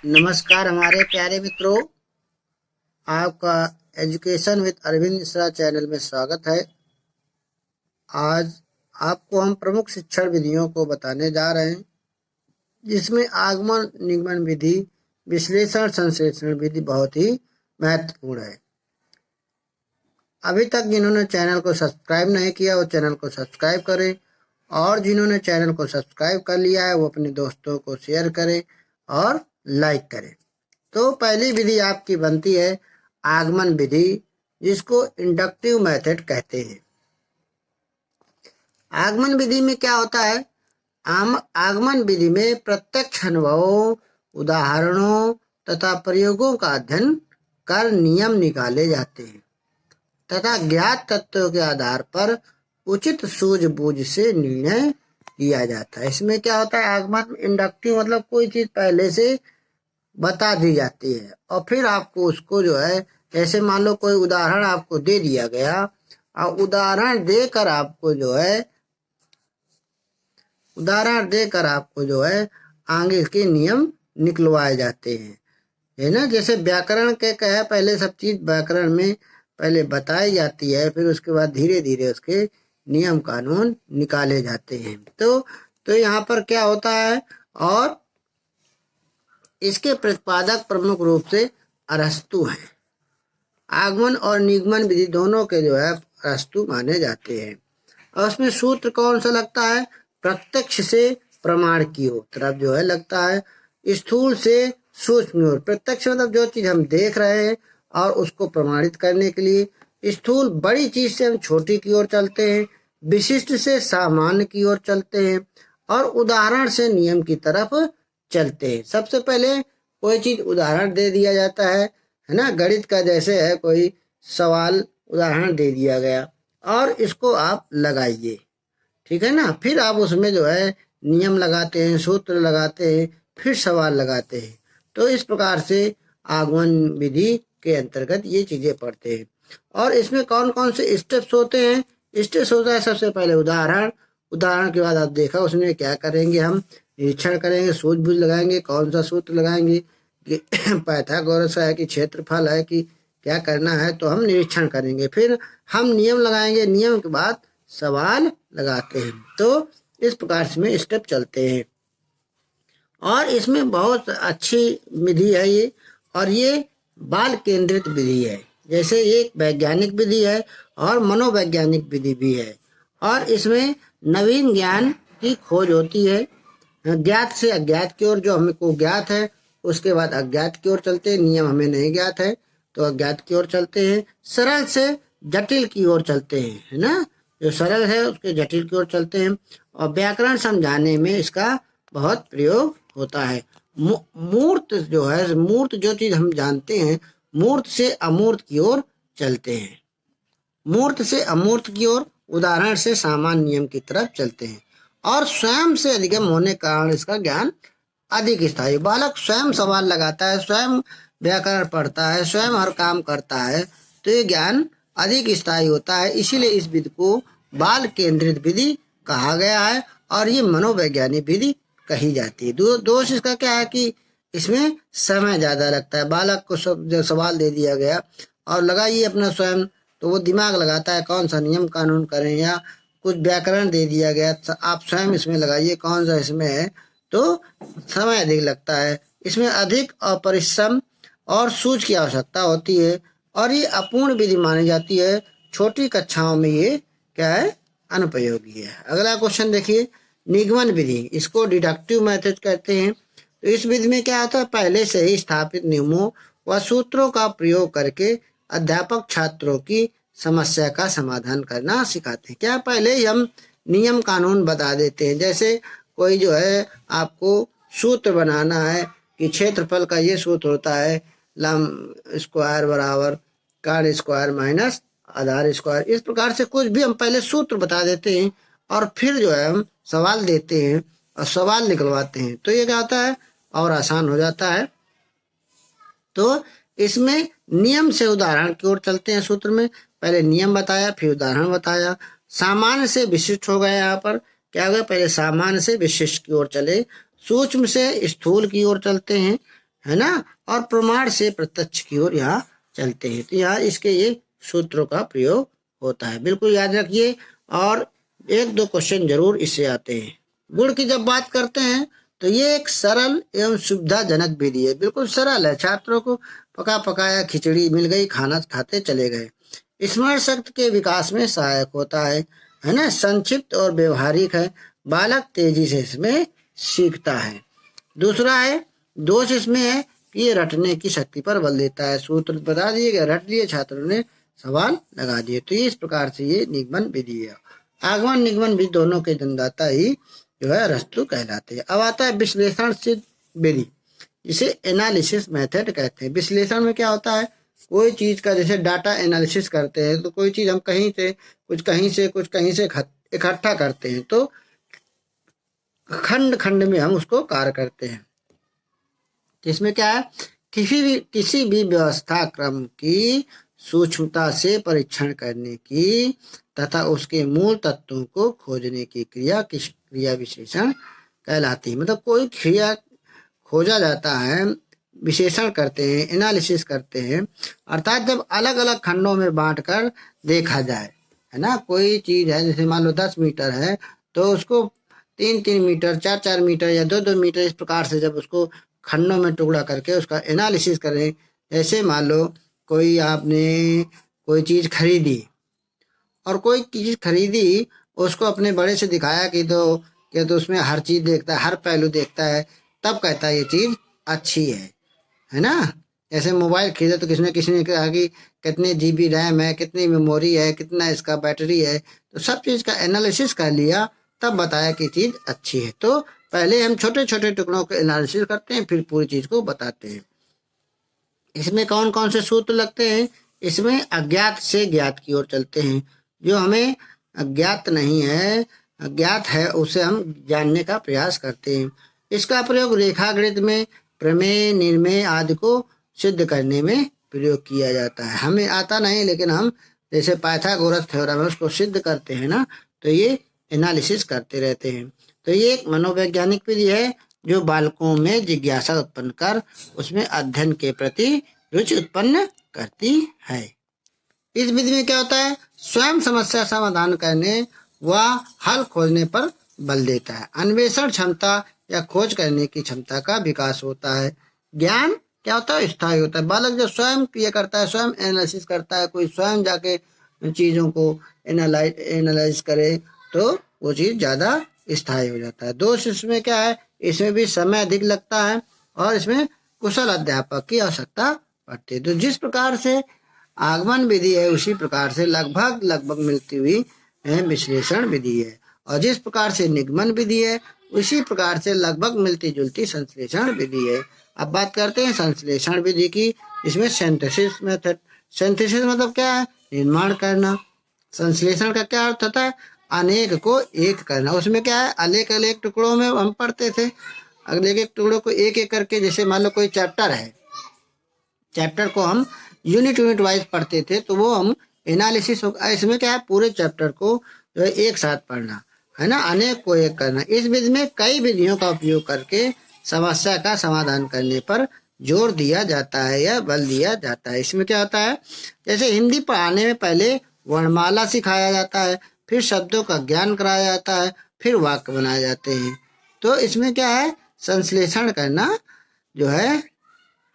नमस्कार हमारे प्यारे मित्रों, आपका education with Arvind Mishra channel में स्वागत है। आज आपको हम प्रमुख शिक्षण विधियों को बताने जा रहे हैं, जिसमें आगमन निगमन विधि, विश्लेषण संश्लेषण विधि बहुत ही महत्वपूर्ण है। अभी तक जिन्होंने चैनल को सब्सक्राइब नहीं किया वो चैनल को सब्सक्राइब करें, और जिन्होंने चैनल को सब्सक्राइब कर लिया है वो अपने दोस्तों को शेयर करें और लाइक करें। तो पहली विधि आपकी बनती है आगमन विधि, जिसको इंडक्टिव मेथड कहते हैं। आगमन विधि में क्या होता है? आगमन विधि में प्रत्यक्ष अनुभवों, उदाहरणों तथा प्रयोगों का अध्ययन कर नियम निकाले जाते हैं तथा ज्ञात तत्वों के आधार पर उचित सूझबूझ से निर्णय लिया जाता है। इसमें क्या होता है? आगमन इंडक्टिव मतलब कोई चीज पहले से बता दी जाती है और फिर आपको उसको जो है, जैसे मान लो कोई उदाहरण आपको दे दिया गया और उदाहरण देकर आपको जो है आगे के नियम निकलवाए जाते हैं, है ना। जैसे व्याकरण के कहे, पहले सब चीज व्याकरण में पहले बताई जाती है, फिर उसके बाद धीरे धीरे उसके नियम कानून निकाले जाते हैं। तो यहाँ पर क्या होता है, और इसके प्रतिपादक प्रमुख रूप से अरस्तु हैं। आगमन और निगमन विधि दोनों के जो है अरस्तु माने जाते हैं। और उसमें सूत्र कौन सा लगता है? प्रत्यक्ष से प्रमाण की ओर तरफ जो है लगता है, स्थूल से सूक्ष्म ओर। प्रत्यक्ष मतलब जो चीज हम देख रहे हैं और उसको प्रमाणित करने के लिए। स्थूल बड़ी चीज से हम छोटी की ओर चलते हैं, विशिष्ट से सामान्य की ओर चलते हैं, और उदाहरण से नियम की तरफ चलते हैं। सबसे पहले कोई चीज उदाहरण दे दिया जाता है ना। गणित का जैसे है, कोई सवाल उदाहरण दे दिया गया और इसको आप लगाइए, ठीक है ना। फिर आप उसमें जो है नियम लगाते हैं, सूत्र लगाते हैं, फिर सवाल लगाते हैं। तो इस प्रकार से आगमन विधि के अंतर्गत ये चीजें पढ़ते हैं। और इसमें कौन कौन से स्टेप्स होते हैं? स्टेप्स होता है सबसे पहले उदाहरण के बाद आप देखा उसमें क्या करेंगे, हम निरीक्षण करेंगे, सूझबूझ लगाएंगे, कौन सा सूत्र लगाएंगे कि पाइथागोरस है कि क्षेत्रफल है कि क्या करना है, तो हम निरीक्षण करेंगे। फिर हम नियम लगाएंगे, नियम के बाद सवाल लगाते हैं। तो इस प्रकार से में स्टेप चलते हैं और इसमें बहुत अच्छी विधि है ये। और ये बाल केंद्रित विधि है। जैसे एक वैज्ञानिक विधि है और मनोवैज्ञानिक विधि भी है, और इसमें नवीन ज्ञान की खोज होती है। ज्ञात से अज्ञात की ओर, जो हमको ज्ञात है उसके बाद अज्ञात की ओर चलते हैं। नियम हमें नहीं ज्ञात है तो अज्ञात की ओर चलते हैं। सरल से जटिल की ओर चलते हैं, है ना। जो सरल है उसके जटिल की ओर चलते हैं। और व्याकरण समझाने में इसका बहुत प्रयोग होता है। मूर्त जो है, मूर्त जो चीज हम जानते हैं, मूर्त से अमूर्त की ओर चलते हैं। मूर्त से अमूर्त की ओर, उदाहरण से सामान्य नियम की तरफ चलते हैं। और स्वयं से अधिगम होने के कारण इसका ज्ञान अधिक स्थायी। बालक स्वयं सवाल लगाता है, स्वयं व्याकरण पढ़ता है, स्वयं हर काम करता है, तो ये ज्ञान अधिक स्थायी होता है। इसीलिए इस विधि को बाल केंद्रित विधि कहा गया है और ये मनोवैज्ञानिक विधि कही जाती है। दोष इसका क्या है कि इसमें समय ज्यादा लगता है। बालक को जो सवाल दे दिया गया और लगाइए अपना स्वयं, तो वो दिमाग लगाता है कौन सा नियम कानून करें, या कुछ व्याकरण दे दिया गया आप स्वयं इसमें लगाइए कौन सा इसमें है, तो समय अधिक लगता है। इसमें अधिक परिश्रम और सूझ की आवश्यकता होती है और ये अपूर्ण विधि मानी जाती है। छोटी कक्षाओं में ये क्या है? अनुपयोगी है। अगला क्वेश्चन देखिए, निगमन विधि, इसको डिडक्टिव मेथड कहते हैं। तो इस विधि में क्या होता है? पहले से ही स्थापित नियमों व सूत्रों का प्रयोग करके अध्यापक छात्रों की समस्या का समाधान करना सिखाते हैं। क्या पहले ही हम नियम कानून बता देते हैं। जैसे कोई जो है आपको सूत्र बनाना है कि क्षेत्रफल का ये सूत्र होता है, लम स्क्वायर बराबर कार स्क्वायर माइनस आधार स्क्वायर। इस प्रकार से कुछ भी हम पहले सूत्र बता देते हैं और फिर जो है हम सवाल देते हैं और सवाल निकलवाते हैं, तो ये क्या होता है? और आसान हो जाता है। तो इसमें नियम से उदाहरण की ओर चलते हैं। सूत्र में पहले नियम बताया, फिर उदाहरण बताया। सामान्य से विशिष्ट हो गया। यहाँ पर क्या हो गया? पहले सामान्य से विशिष्ट की ओर चले, सूक्ष्म से स्थूल की ओर चलते हैं, है ना, और प्रमाण से प्रत्यक्ष की ओर यहाँ चलते हैं। तो यहाँ इसके ये सूत्रों का प्रयोग होता है, बिल्कुल याद रखिए। और एक दो क्वेश्चन जरूर इससे आते हैं। गुण की जब बात करते हैं तो ये एक सरल एवं सुविधाजनक विधि है, बिल्कुल सरल है। छात्रों को पका पकाया खिचड़ी मिल गई, खाना खाते चले गए। स्मरण शक्ति के विकास में सहायक होता है ना। संक्षिप्त और व्यवहारिक है, बालक तेजी से इसमें सीखता है। दूसरा है, दोष इसमें है कि ये रटने की शक्ति पर बल देता है। सूत्र बता दिए गए, रट दिए छात्रों ने, सवाल लगा दिए। तो इस प्रकार से ये निगमन विधि है। आगमन निगमन विधि दोनों के जन्मदाता ही जो है अरस्तु कहलाते हैं। अब आता है विश्लेषण सिद्ध विधि, जिसे एनालिसिस मेथड कहते हैं। विश्लेषण में क्या होता है, कोई चीज का जैसे डाटा एनालिसिस करते हैं, तो कोई चीज हम कहीं से कुछ कहीं से इकट्ठा करते हैं, तो खंड खंड में हम उसको कार्य करते हैं। इसमें क्या है, किसी भी व्यवस्था क्रम की सूक्ष्मता से परीक्षण करने की तथा उसके मूल तत्वों को खोजने की क्रिया विशेषण कहलाती है। मतलब कोई क्रिया खोजा जाता है, विशेषण करते हैं, एनालिसिस करते हैं, अर्थात जब अलग अलग खंडों में बांटकर देखा जाए, है ना। कोई चीज है, जैसे मान लो 10 मीटर है, तो उसको 3-3 मीटर, 4-4 मीटर या 2-2 मीटर इस प्रकार से जब उसको खंडों में टुकड़ा करके उसका एनालिसिस करें। जैसे मान लो कोई आपने कोई चीज खरीदी और कोई चीज खरीदी, उसको अपने बड़े से दिखाया कि तो उसमें हर चीज देखता है, हर पहलू देखता है, तब कहता है ये चीज अच्छी है ना। जैसे मोबाइल खरीदा तो किसी ने कहा कि कितने जीबी रैम है, कितनी मेमोरी है, कितना इसका बैटरी है, तो सब चीज का एनालिसिस कर लिया, तब बताया कि चीज अच्छी है। तो पहले हम छोटे छोटे टुकड़ों को एनालिसिस करते हैं, फिर पूरी चीज को बताते हैं। इसमें कौन कौन से सूत्र लगते हैं, इसमें अज्ञात से ज्ञात की ओर चलते हैं। जो हमें अज्ञात नहीं है, अज्ञात है, उसे हम जानने का प्रयास करते हैं। इसका प्रयोग रेखागणित में प्रमेय, निर्मेय आदि को सिद्ध करने में प्रयोग किया जाता है। हमें आता नहीं, लेकिन हम जैसे पाइथागोरस थ्योरम है उसको सिद्ध करते हैं ना, तो ये एनालिसिस करते रहते हैं। तो ये एक मनोवैज्ञानिक विधि है जो बालकों में जिज्ञासा उत्पन्न कर उसमें अध्ययन के प्रति रुचि उत्पन्न करती है। इस विधि में क्या होता है, स्वयं समस्या समाधान करने व हल खोजने पर बल देता है। अन्वेषण क्षमता या खोज करने की क्षमता का विकास होता है। ज्ञान क्या होता है, स्थायी होता है। बालक जब स्वयं क्रिया करता है, स्वयं एनालिसिस करता है, कोई स्वयं जाके चीजों को एनालाइज करे, तो वो चीज ज्यादा स्थायी हो जाता है। दोष इसमें क्या है, इसमें भी समय अधिक लगता है और इसमें कुशल अध्यापक की आवश्यकता पड़ती है। तो जिस प्रकार से आगमन विधि है, उसी प्रकार से लगभग मिलती हुई विश्लेषण विधि है, और जिस प्रकार से निगमन विधि है, उसी प्रकार से लगभग मिलती जुलती संश्लेषण विधि है। अब बात करते हैं संश्लेषण विधि की। इसमें सिंथेसिस मेथड, सिंथेसिस मतलब क्या है, निर्माण करना। संश्लेषण का क्या अर्थ होता है, अनेक को एक करना। उसमें क्या है, अनेक अनेक टुकड़ों में हम पढ़ते थे, अनेक एक टुकड़ों को एक एक करके, जैसे मान लो कोई चैप्टर है, चैप्टर को हम यूनिट वाइज पढ़ते थे, तो वो हम एनालिसिस होगा। इसमें क्या है, पूरे चैप्टर को जो है एक साथ पढ़ना, है ना, अनेक को एक करना। इस विधि में कई विधियों का उपयोग करके समस्या का समाधान करने पर जोर दिया जाता है या बल दिया जाता है। इसमें क्या होता है, जैसे हिंदी पढ़ाने में पहले वर्णमाला सिखाया जाता है, फिर शब्दों का ज्ञान कराया जाता है, फिर वाक्य बनाए जाते हैं। तो इसमें क्या है, संश्लेषण करना जो है,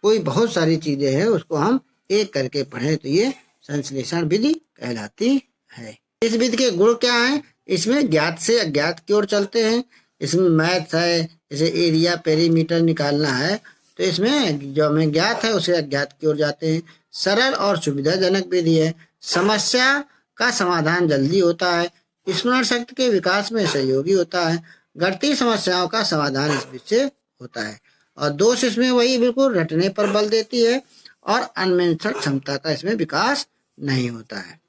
कोई बहुत सारी चीजें हैं उसको हम एक करके पढ़े, तो ये संश्लेषण विधि कहलाती है। इस विधि के गुण क्या हैं, इसमें ज्ञात से अज्ञात की ओर चलते हैं। इसमें मैथ है, जैसे एरिया पेरीमीटर निकालना है, तो इसमें जो हमें ज्ञात है उसे अज्ञात की ओर जाते हैं। सरल और सुविधाजनक विधि है, समस्या का समाधान जल्दी होता है, स्मरण शक्ति के विकास में सहयोगी होता है, गणितीय समस्याओं का समाधान इस विधि से होता है। और दोष इसमें वही बिल्कुल रटने पर बल देती है, और अन्वेषण क्षमता का इसमें विकास नहीं होता है।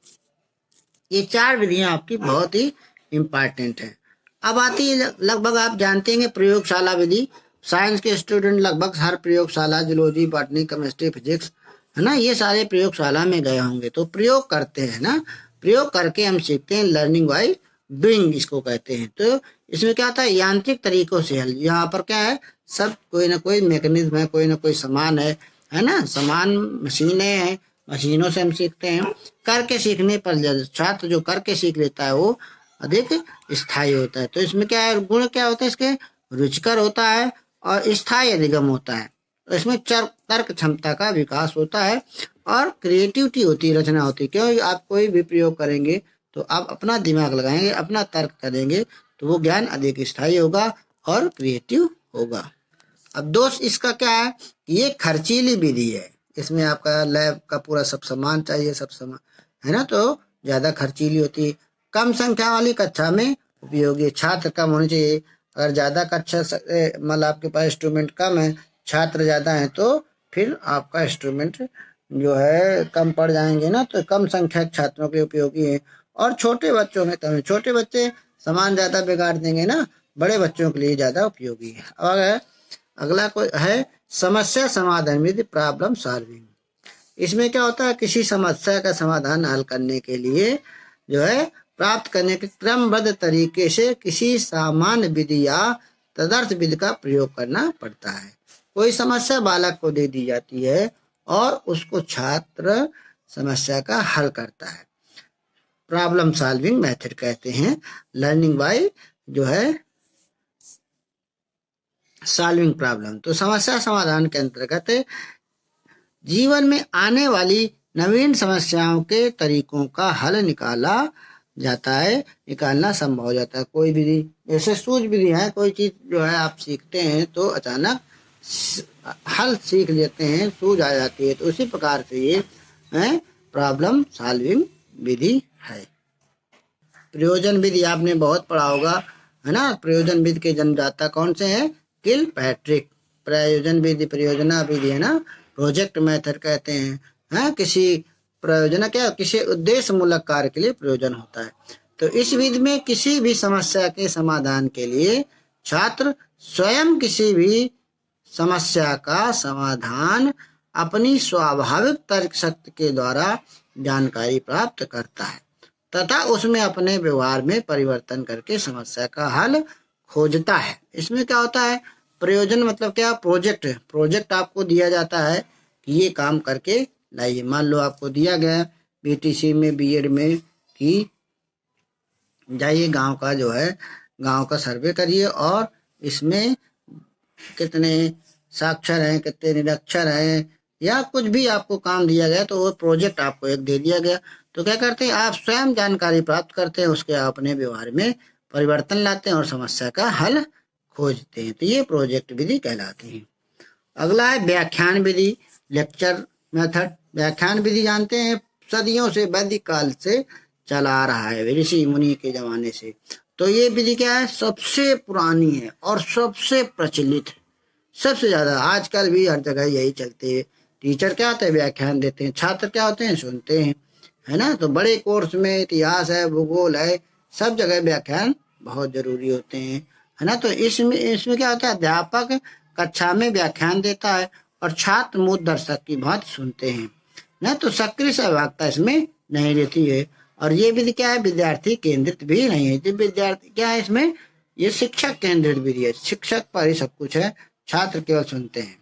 ये चार विधियां आपकी बहुत ही इम्पोर्टेंट है। अब आती है, लगभग आप जानते हैं प्रयोगशाला विधि। साइंस के स्टूडेंट लगभग हर प्रयोगशाला, जूलॉजी, बॉटनी, केमिस्ट्री, फिजिक्स, है ना, ये सारे प्रयोगशाला में गए होंगे। तो प्रयोग करते हैं ना, प्रयोग करके हम सीखते हैं, लर्निंग बाय डूइंग इसको कहते हैं। तो इसमें क्या होता है, यांत्रिक तरीकों से हल। यहाँ पर क्या है, सब कोई ना कोई मैकेनिज्म है, कोई ना कोई सामान है ना, सामान मशीनें हैं, मशीनों से हम सीखते हैं। करके सीखने पर छात्र जो करके सीख लेता है वो अधिक स्थायी होता है। तो इसमें क्या है, गुण क्या होता है इसके, रुचिकर होता है और स्थायी अधिगम होता है। तो इसमें तर्क क्षमता का विकास होता है और क्रिएटिविटी होती है, रचना होती है। क्योंकि आप कोई भी प्रयोग करेंगे तो आप अपना दिमाग लगाएंगे, अपना तर्क करेंगे, तो वो ज्ञान अधिक स्थायी होगा और क्रिएटिव होगा। अब दोस्त इसका क्या है, ये खर्चीली विधि है। इसमें आपका लैब का पूरा सब सामान चाहिए, सब सामान है ना, तो ज्यादा खर्चीली होती है। कम संख्या वाली कक्षा में उपयोगी, छात्र कम होने चाहिए। अगर ज्यादा कक्षा मतलब आपके पास इंस्ट्रूमेंट कम है, छात्र ज्यादा है, तो फिर आपका इंस्ट्रूमेंट जो है कम पड़ जाएंगे ना, तो कम संख्या छात्रों के उपयोगी है। और छोटे बच्चों में कम है, छोटे बच्चे सामान ज्यादा बिगाड़ देंगे ना, बड़े बच्चों के लिए ज्यादा उपयोगी है। और अगला कोई है समस्या समाधान विधि, प्रॉब्लम सॉल्विंग। इसमें क्या होता है, किसी समस्या का समाधान हल करने के लिए जो है प्राप्त करने के क्रमबद्ध तरीके से किसी सामान्य विधि या तदर्थ विधि का प्रयोग करना पड़ता है। कोई समस्या बालक को दे दी जाती है और उसको छात्र समस्या का हल करता है। प्रॉब्लम सॉल्विंग मेथड कहते हैं। लर्निंग बाय जो है सॉल्विंग प्रॉब्लम। तो समस्या समाधान के अंतर्गत जीवन में आने वाली नवीन समस्याओं के तरीकों का हल निकाला जाता है, निकालना संभव हो जाता है। कोई विधि जैसे सूझ विधि है, कोई चीज जो है आप सीखते हैं तो अचानक हल सीख लेते हैं, सूझ आ जाती है, तो उसी प्रकार से ये है प्रॉब्लम सॉल्विंग विधि है। प्रयोजन विधि आपने बहुत पढ़ा होगा, है ना। प्रयोजन विधि के जन्मदाता कौन से हैं, किल पैट्रिक। प्रयोजन विधि, परियोजना विधि है ना, प्रोजेक्ट मेथड कहते हैं। हाँ, किसी प्रयोजन क्या, किसी उद्देश्य मूलक कार्य के लिए प्रयोजन होता है। तो इस विधि में किसी भी समस्या के समाधान के लिए छात्र स्वयं किसी भी समस्या का समाधान अपनी स्वाभाविक तर्क शक्ति के द्वारा जानकारी प्राप्त करता है तथा उसमें अपने व्यवहार में परिवर्तन करके समस्या का हल खोजता है। इसमें क्या होता है, प्रयोजन मतलब क्या, प्रोजेक्ट। प्रोजेक्ट आपको दिया जाता है कि ये काम करके लाइए। मान लो आपको दिया गया बीटीसी में, बीएड में, कि जाइए गांव का जो है, गांव का सर्वे करिए और इसमें कितने साक्षर हैं, कितने निरक्षर हैं, या कुछ भी आपको काम दिया गया, तो वो प्रोजेक्ट आपको एक दे दिया गया। तो क्या करते हैं, आप स्वयं जानकारी प्राप्त करते हैं, उसके अपने व्यवहार में परिवर्तन लाते हैं और समस्या का हल खोजते हैं। तो ये प्रोजेक्ट विधि कहलाती है। अगला है व्याख्यान विधि, लेक्चर मेथड। व्याख्यान विधि जानते हैं, सदियों से, वैदिक काल से चला आ रहा है, ऋषि मुनि के जमाने से। तो ये विधि क्या है, सबसे पुरानी है और सबसे प्रचलित है, सबसे ज्यादा। आजकल भी हर जगह यही चलते है। टीचर क्या होते हैं, व्याख्यान देते हैं, छात्र क्या होते हैं, सुनते हैं, है ना। तो बड़े कोर्स में इतिहास है, भूगोल है, सब जगह व्याख्यान बहुत जरूरी होते हैं, है ना। तो इसमें इसमें क्या होता है, अध्यापक कक्षा में व्याख्यान देता है और छात्र मूक दर्शक की बात सुनते हैं ना। तो सक्रिय सहभागिता इसमें नहीं रहती है। और ये विधि क्या है, विद्यार्थी केंद्रित भी नहीं है। तो विद्यार्थी क्या है इसमें, ये शिक्षक केंद्रित विधि है, शिक्षक पर ही सब कुछ है, छात्र केवल सुनते हैं।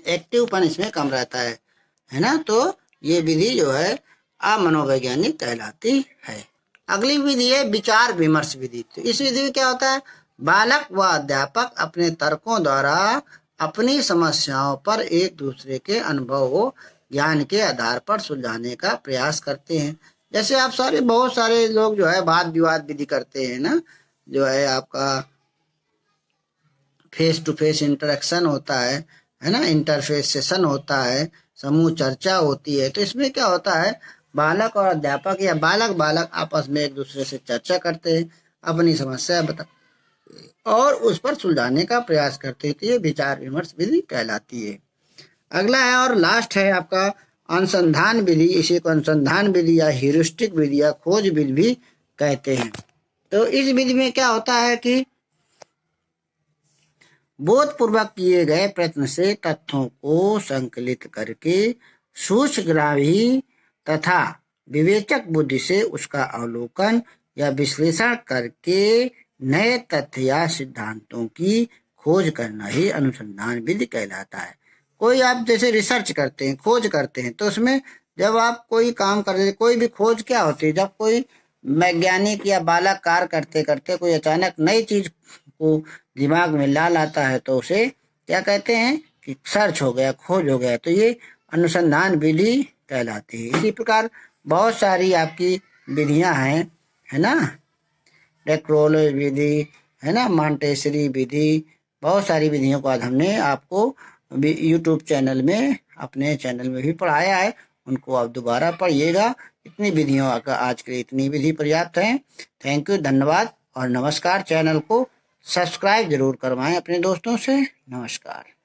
एक्टिवपन इसमें कम रहता है ना। तो ये विधि जो है अमनोवैज्ञानिक कहलाती है। अगली विधि है विचार विमर्श विधि। तो इस विधि में क्या होता है, बालक व अध्यापक अपने तर्कों द्वारा अपनी समस्याओं पर एक दूसरे के अनुभव ज्ञान के आधार पर सुलझाने का प्रयास करते हैं। जैसे आप बहुत सारे लोग जो है वाद विवाद विधि करते हैं ना, जो है आपका फेस टू फेस इंटरेक्शन होता है ना, इंटरफेस सेशन होता है, समूह चर्चा होती है। तो इसमें क्या होता है, बालक और अध्यापक या बालक बालक आपस में एक दूसरे से चर्चा करते हैं, अपनी समस्या बता और उस पर सुलझाने का प्रयास करते हैं। तो ये विचार विमर्श विधि कहलाती है। अगला है और लास्ट है आपका अनुसंधान विधि। इसी को अनुसंधान विधि या ह्यूरिस्टिक विधि या खोज विधि भी कहते हैं। तो इस विधि में क्या होता है कि बोधपूर्वक किए गए प्रयत्न से तथ्यों को संकलित करके सूक्ष्मग्राही तथा विवेचक बुद्धि से उसका अवलोकन या विश्लेषण करके नए तथ्य या सिद्धांतों की खोज करना ही अनुसंधान विधि कहलाता है। कोई आप जैसे रिसर्च करते हैं, खोज करते हैं, तो उसमें जब आप कोई काम कर रहे हैं, कोई भी खोज क्या होती है, जब कोई वैज्ञानिक या बालक कार्य करते करते कोई अचानक नई चीज को दिमाग में ला लाता है तो उसे क्या कहते हैं कि सर्च हो गया, खोज हो गया, तो ये अनुसंधान विधि कहलाती है। इसी प्रकार बहुत सारी आपकी विधियां हैं, है ना, डेक्रोल विधि, है ना, मॉन्टेसरी विधि, बहुत सारी विधियों को आज हमने आपको यूट्यूब चैनल में, अपने चैनल में भी पढ़ाया है, उनको आप दोबारा पढ़िएगा। इतनी विधियों का आज के लिए इतनी विधि पर्याप्त है। थैंक यू, धन्यवाद और नमस्कार। चैनल को सब्सक्राइब जरूर करवाएं अपने दोस्तों से। नमस्कार।